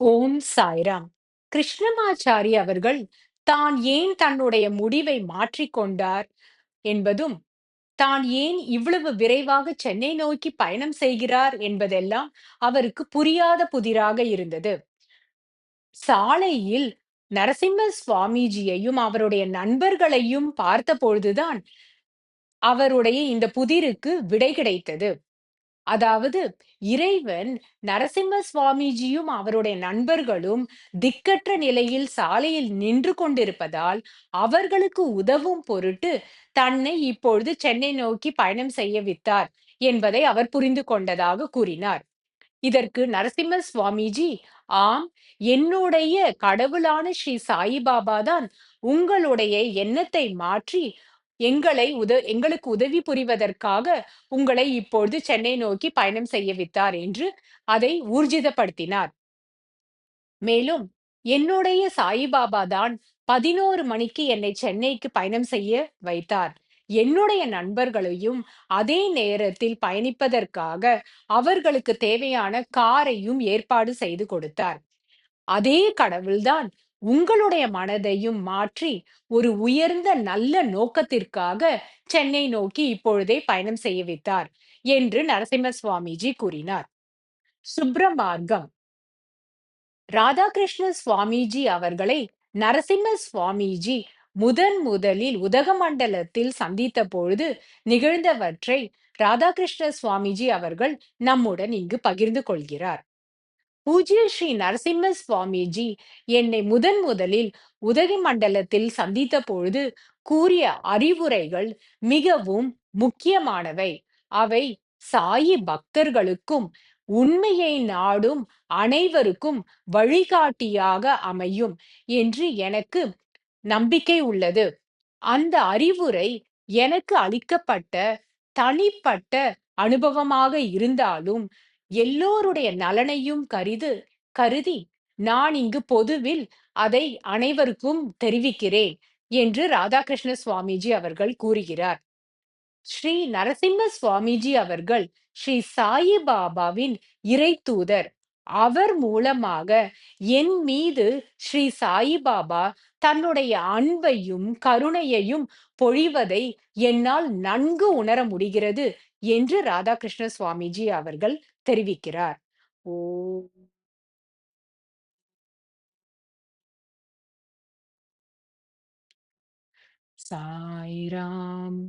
ஓம் சாய்ராம். கிருஷ்ணமாச்சாரி அவர்கள் தான் ஏன் தன்னுடைய முடிவை மாற்றிக்கொண்டார் என்பதும், தான் ஏன் இவ்வளவு விரைவாக சென்னை நோக்கி பயணம் செய்கிறார் என்பதெல்லாம் அவருக்கு புரியாத புதிராக இருந்தது. சாலையில் நரசிம்ம சுவாமிஜியையும் அவருடைய நண்பர்களையும் பார்த்தபொழுதுதான் அவருடைய இந்த புதிருக்கு விடை கிடைத்தது. அதாவது இறைவன் நரசிம்ம சுவாமிஜியும் அவருடைய நண்பர்களும் திக்கற்ற நிலையில் சாலையில் நின்று கொண்டிருப்பதால் அவர்களுக்கு உதவும் பொருட்டு தன்னை இப்பொழுது சென்னை நோக்கி பயணம் செய்ய விட்டார் என்பதை அவர் புரிந்து கொண்டதாக கூறினார். இதற்கு நரசிம்ம சுவாமிஜி, ஆம், என்னுடைய கடவுளான ஸ்ரீ சாயிபாபா தான் உங்களுடைய எண்ணத்தை மாற்றி எங்களுக்கு உதவி புரிவதற்காக உங்களை இப்பொழுது சென்னை நோக்கி பயணம் செய்ய விட்டார் என்று அதை ஊர்ஜிதப்படுத்தினார். மேலும் என்னுடைய சாயிபாபா தான் 11 மணிக்கு என்னை சென்னைக்கு பயணம் செய்ய வைத்தார். என்னுடைய நண்பர்களையும் அதே நேரத்தில் பயணிப்பதற்காக அவர்களுக்கு தேவையான காரையும் ஏற்பாடு செய்து கொடுத்தார். அதே கடவுள்தான் உங்களுடைய மனதையும் மாற்றி ஒரு உயர்ந்த நல்ல நோக்கத்திற்காக சென்னை நோக்கி இப்பொழுதே பயணம் செய்ய வைத்தார் என்று நரசிம்ம சுவாமிஜி கூறினார். சுப்ரமார்க்கம். ராதாகிருஷ்ண சுவாமிஜி அவர்களை நரசிம்ம சுவாமிஜி முதன் முதலில் உதகமண்டலத்தில் சந்தித்த பொழுது நிகழ்ந்தவற்றை ராதாகிருஷ்ண சுவாமிஜி அவர்கள் நம்முடன் இங்கு பகிர்ந்து கொள்கிறார். பூஜ்ய ஸ்ரீ நரசிம்ம சுவாமிஜி என்னை முதன் முதலில் உதகமண்டலத்தில் சந்தித்த பொழுது கூறிய அறிவுரைகள் மிகவும் முக்கியமானவை. அவை சாயி பக்தர்களுக்கும் உண்மையை நாடும் அனைவருக்கும் வழிகாட்டியாக அமையும் என்று எனக்கு நம்பிக்கை உள்ளது. அந்த அறிவுரை எனக்கு அளிக்கப்பட்ட தனிப்பட்ட அனுபவமாக இருந்தாலும், எல்லோருடைய நலனையும் கருதி நான் இங்கு பொதுவில் அதை அனைவருக்கும் தெரிவிக்கிறேன் என்று ராதாகிருஷ்ண சுவாமிஜி அவர்கள் கூறுகிறார். ஸ்ரீ நரசிம்ம சுவாமிஜி அவர்கள் ஸ்ரீ சாயி பாபாவின் இறைத்தூதர். அவர் மூலமாக என் மீது ஸ்ரீ சாயி பாபா தன்னுடைய அன்பையும் கருணையையும் பொழிவதை என்னால் நன்கு உணர முடிகிறது என்று ராதாகிருஷ்ண சுவாமிஜி அவர்கள் தெரிவிக்கிறார். ஓ. சாய்ராம்.